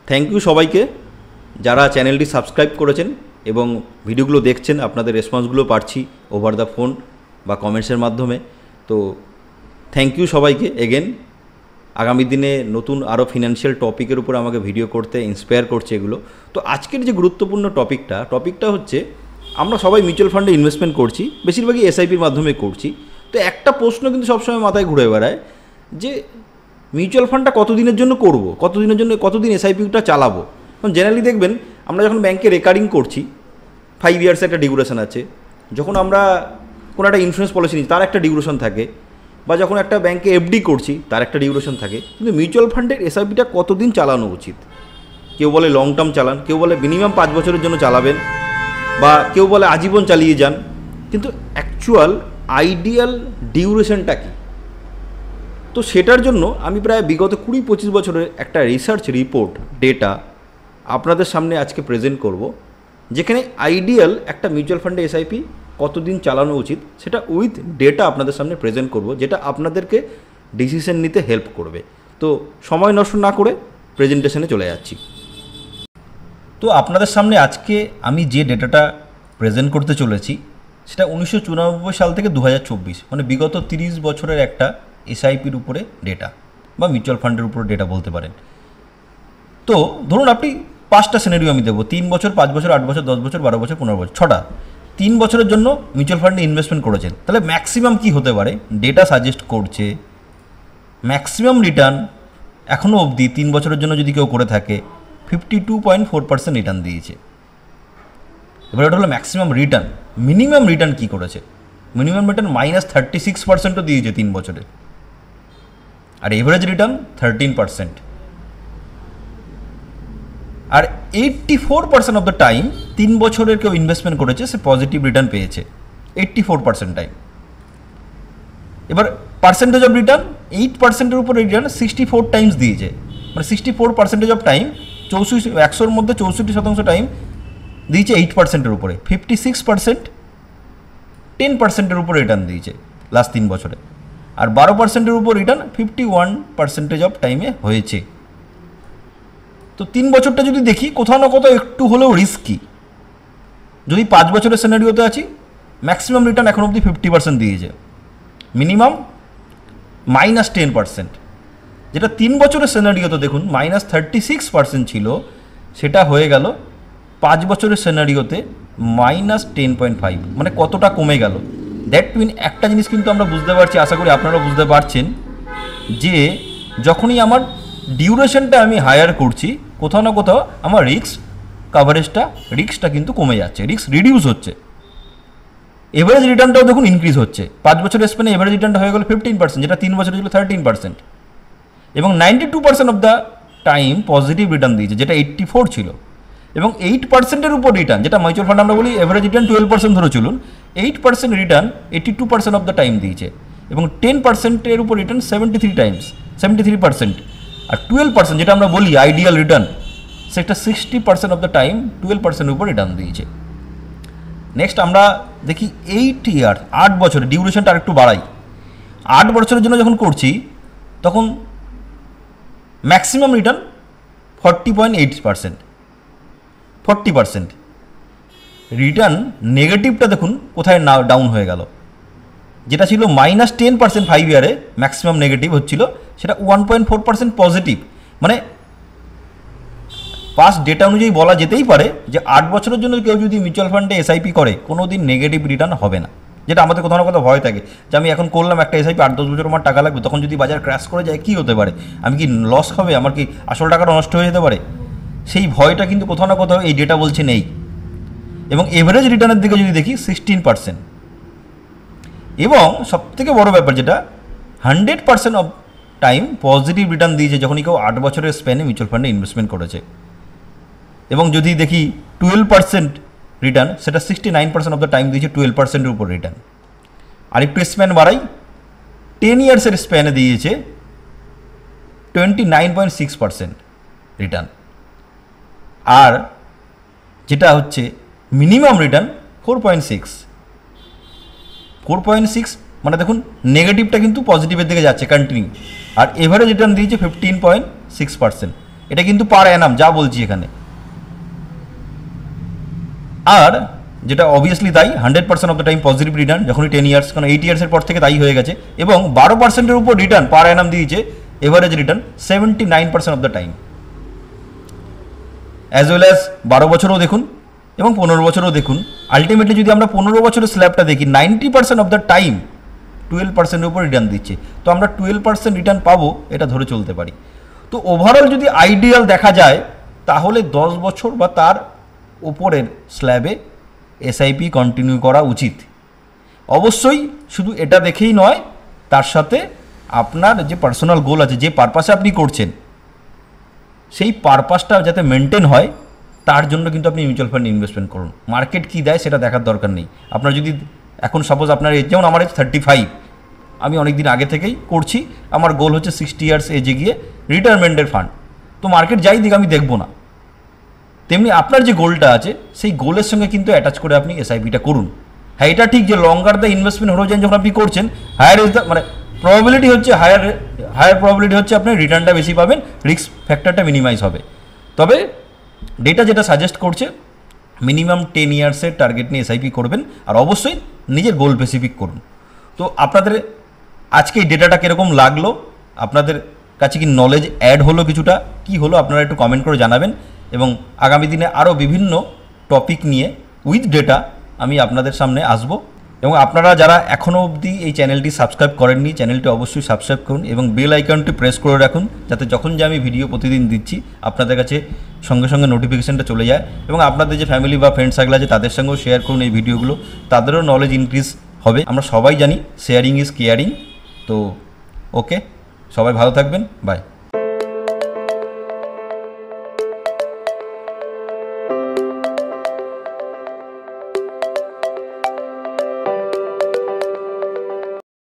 Thank you সবাইকে যারা চ্যানেলটি সাবস্ক্রাইব করেছেন এবং ভিডিওগুলো দেখছেন। আপনাদের রেসপন্সগুলো পাচ্ছি ওভার দ্য ফোন বা কমেন্টসের মাধ্যমে। তো থ্যাংক ইউ সবাইকে এগেন। আগামী দিনে নতুন আরও ফিনান্সিয়াল টপিকের উপর আমাকে ভিডিও করতে ইন্সপায়ার করছে এগুলো। তো আজকের যে গুরুত্বপূর্ণ টপিকটা হচ্ছে, আমরা সবাই মিউচুয়াল ফান্ডে ইনভেস্টমেন্ট করছি, বেশিরভাগই এসআইপির মাধ্যমে করছি। তো একটা প্রশ্ন কিন্তু সবসময় মাথায় ঘুরে বেড়ায় যে মিউচুয়াল ফান্ডটা কতদিনের জন্য করব, কতদিন এসআইপিটা চালাবো। কারণ জেনারেলি দেখবেন আমরা যখন ব্যাংকে রেকারিং করছি 5 ইয়ার্স একটা ডিউরেশন আছে। যখন আমরা কোনো একটা ইন্স্যুরেন্স পলিসি নিচ্ছি তার একটা ডিউরেশন থাকে, বা যখন একটা ব্যাংকে এফডি করছি তার একটা ডিউরেশন থাকে। কিন্তু মিউচুয়াল ফান্ডের এসআইপিটা কতদিন চালানো উচিত? কেউ বলে লং টার্ম চালান, কেউ বলে মিনিমাম 5 বছরের জন্য চালাবেন, বা কেউ বলে আজীবন চালিয়ে যান। কিন্তু অ্যাকচুয়াল আইডিয়াল ডিউরেশনটা কী? তো সেটার জন্য আমি প্রায় বিগত 20-25 বছরের একটা রিসার্চ রিপোর্ট ডেটা আপনাদের সামনে আজকে প্রেজেন্ট করব, যেখানে আইডিয়াল একটা মিউচুয়াল ফান্ডে এসআইপি কতদিন চালানো উচিত সেটা উইথ ডেটা আপনাদের সামনে প্রেজেন্ট করব, যেটা আপনাদেরকে ডিসিশন নিতে হেল্প করবে। তো সময় নষ্ট না করে প্রেজেন্টেশনে চলে যাচ্ছি। তো আপনাদের সামনে আজকে আমি যে ডেটাটা প্রেজেন্ট করতে চলেছি সেটা 1994 সাল থেকে 2024, মানে বিগত 30 বছরের একটা এসআইপির উপরে ডেটা বা মিউচুয়াল ফান্ডের উপরে ডেটা বলতে পারেন। তো ধরুন আপনি 5টা সিনারিও আমি দেবো, 3 বছর, 5 বছর, 8 বছর, 10 বছর, 12 বছর, 15 বছর, 6টা 3 বছরের জন্য মিউচুয়াল ফান্ডে ইনভেস্টমেন্ট করেছেন। তাহলে ম্যাক্সিমাম কী হতে পারে? ডেটা সাজেস্ট করছে ম্যাক্সিমাম রিটার্ন এখনও অবধি 3 বছরের জন্য যদি কেউ করে থাকে 52.4% রিটার্ন দিয়েছে। এবার ওটা হলো ম্যাক্সিমাম রিটার্ন। মিনিমাম রিটার্ন কী করেছে? মিনিমাম রিটার্ন -36%ও দিয়েছে 3 বছরে, আর এভারেজ রিটার্ন 13%। আর 84% অফ দ্য টাইম 3 বছরের কেউ ইনভেস্টমেন্ট করেছে, সে পজিটিভ রিটার্ন পেয়েছে 84% টাইম। এবার পার্সেন্টেজ অফ রিটার্ন 8%-এর উপর রিটার্ন 64 টাইমস দিয়েছে, মানে 64% অফ টাইম, 100-র মধ্যে 64% টাইম দিয়েছে 8%-এর উপরে। 56% 10%-এর উপর রিটার্ন দিয়েছে লাস্ট 3 বছরে, আর 12%-এর উপর রিটার্ন 51% অফ টাইমে হয়েছে। তো 3 বছরটা যদি দেখি, কোথাও না কোথাও একটু হলেও রিস্কি। যদি 5 বছরের সিনারিওতে আছি, ম্যাক্সিমাম রিটার্ন এখন অবধি 50% দিয়েছে, মিনিমাম -10%। যেটা 3 বছরের সিনারিওতে দেখুন -36% ছিল, সেটা হয়ে গেল 5 বছরের সিনারিওতে -10.5, মানে কতটা কমে গেল। দ্যাট মিন একটা জিনিস কিন্তু আমরা বুঝতে পারছি, আশা করি আপনারা বুঝতে পারছেন, যে যখনই আমার ডিউরেশনটা আমি হায়ার করছি, কোথাও না কোথাও আমার রিস্কটা কিন্তু কমে যাচ্ছে, রিস্ক রিডিউস হচ্ছে। এভারেজ রিটার্নটাও দেখুন ইনক্রিজ হচ্ছে। 5 বছরের স্পেনে এভারেজ রিটার্নটা হয়ে গেল 15%, যেটা 3 বছরে ছিল 13%, এবং 92% of the time positive return দিয়েছে, যেটা 84 ছিল। এবং 8%-এর উপর রিটার্ন, যেটা মিউচুয়াল ফান্ড আমরা বলি এভারেজ রিটার্ন 12% ধরে চলুন, 8% রিটার্ন 82% অফ দ্য টাইম দিয়েছে, এবং 10%-এর উপর রিটার্ন 73%, আর 12% যেটা আমরা বলি আইডিয়াল রিটার্ন, সেটা 60% অফ দ্য টাইম 12%-এর উপর রিটার্ন দিয়েছে। নেক্সট আমরা দেখি 8 ইয়ার, 8 বছরের ডিউরেশনটা আর একটু বাড়াই। 8 বছরের জন্য যখন করছি তখন ম্যাক্সিমাম রিটার্ন 40.8%, 40%। রিটার্ন নেগেটিভটা দেখুন কোথায় না ডাউন হয়ে গেল, যেটা ছিল -10% 5 ইয়ারে ম্যাক্সিমাম নেগেটিভ হচ্ছিল, সেটা 1.4% পজিটিভ। মানে পাস্ট ডেটা অনুযায়ী বলা যেতেই পারে যে 8 বছরের জন্য কেউ যদি মিউচুয়াল ফান্ডে এসআইপি করে কোনো দিন নেগেটিভ রিটার্ন হবে না, যেটা আমাদের কোথাও না কোথাও ভয় থাকে যে আমি এখন করলাম একটা এসআইপি, 8-10 বছর আমার টাকা লাগবে, তখন যদি বাজার ক্র্যাশ করে যায় কী হতে পারে, আমি কি লস হবে, আমার কি আসল টাকাটা নষ্ট হয়ে যেতে পারে। সেই ভয়টা কিন্তু কোথাও না কোথাও এই ডেটা বলছে নেই। এবং এভারেজ রিটার্নের দিকে যদি দেখি 16%, এবং সবথেকে বড় ব্যাপার যেটা 100% অফ টাইম পজিটিভ রিটার্ন দিয়েছে যখনই কেউ 8 বছরের স্প্যানে মিউচুয়াল ফান্ডে ইনভেস্টমেন্ট করেছে। এবং যদি দেখি 12% রিটার্ন, সেটা 69% অফ দ্য টাইম দিয়েছে 12%-এর উপর রিটার্ন। আর একটু স্প্যান বাড়াই, 10 ইয়ার্সের স্প্যানে দিয়েছে 29.6% রিটার্ন। আর যেটা হচ্ছে মিনিমাম রিটার্ন 4.6, মানে দেখুন নেগেটিভটা কিন্তু পজিটিভের দিকে যাচ্ছে কন্টিনিউ। আর এভারেজ রিটার্ন দিয়েছে 15.6%, এটা কিন্তু পার অ্যানাম যা বলছি এখানে। আর যেটা অবভিয়াসলি তাই 100% of the time positive return যখনই 10 ইয়ার্স, কারণ 8 ইয়ার্সের পর থেকে তাই হয়ে গেছে। এবং 12%-এর উপর রিটার্ন পার অ্যানাম দিয়েছে, average return 79% of the time. As well as 12 বছরও দেখুন এবং 15 বছরও দেখুন। আলটিমেটলি যদি আমরা 15 বছরের স্ল্যাবটা দেখি, 90% অফ দ্য টাইম 12%-এর উপর রিটার্ন দিচ্ছে। তো আমরা 12% রিটার্ন পাবো এটা ধরে চলতে পারি। তো ওভারঅল যদি আইডিয়াল দেখা যায় তাহলে 10 বছর বা তার ওপরের স্ল্যাবে এসআইপি কন্টিনিউ করা উচিত। অবশ্যই শুধু এটা দেখেই নয়, তার সাথে আপনার যে পার্সোনাল গোল আছে, যে পারপাসে আপনি করছেন, সেই পারপাসটা যাতে মেনটেন হয় তার জন্য কিন্তু আপনি মিউচুয়াল ফান্ডে ইনভেস্টমেন্ট করুন। মার্কেট কী দেয় সেটা দেখার দরকার নেই। আপনার যদি এখন সাপোজ আপনার এজ, যেমন আমার এজ 35, আমি অনেক দিন আগে থেকেই করছি, আমার গোল হচ্ছে 60 ইয়ার্স এজে গিয়ে রিটায়ারমেন্টের ফান্ড। তো মার্কেট যাই দিক আমি দেখবো না। তেমনি আপনার যে গোলটা আছে সেই গোলের সঙ্গে কিন্তু অ্যাটাচ করে আপনি এসআইপিটা করুন। হ্যাঁ, এটা ঠিক যে লঙ্গার দ্য ইনভেস্টমেন্ট হরিজন যখন আপনি করছেন, হায়ার ইজ দ্য মানে প্রবাবিলিটি হচ্ছে হায়ার প্রবাবিলিটি হচ্ছে আপনি রিটার্নটা বেশি পাবেন, রিস্ক ফ্যাক্টরটা মিনিমাইজ হবে। তবে ডেটা যেটা সাজেস্ট করছে মিনিমাম 10 ইয়ার্সের টার্গেট নিয়ে এসআইপি করবেন, আর অবশ্যই নিজের গোল স্পেসিফিক করুন। তো আপনাদের আজকে এই ডেটাটা কীরকম লাগলো, আপনাদের কাছে কি নলেজ অ্যাড হলো, কিছুটা কি হলো, আপনারা একটু কমেন্ট করে জানাবেন। এবং আগামী দিনে আরও বিভিন্ন টপিক নিয়ে উইথ ডেটা আমি আপনাদের সামনে আসব। এবং আপনারা যারা এখনও অবধি এই চ্যানেলটি সাবস্ক্রাইব করেননি, চ্যানেলটি অবশ্যই সাবস্ক্রাইব করুন এবং বেল আইকনটি প্রেস করে রাখুন, যাতে যখন যে আমি ভিডিও প্রতিদিন দিচ্ছি আপনাদের কাছে সঙ্গে সঙ্গে নোটিফিকেশানটা চলে যায়। এবং আপনাদের যে ফ্যামিলি বা ফ্রেন্ড সার্কেল আছে তাদের সঙ্গেও শেয়ার করুন এই ভিডিওগুলো, তাদেরও নলেজ ইনক্রিজ হবে। আমরা সবাই জানি শেয়ারিং ইজ কেয়ারিং। তো ওকে, সবাই ভালো থাকবেন, বাই।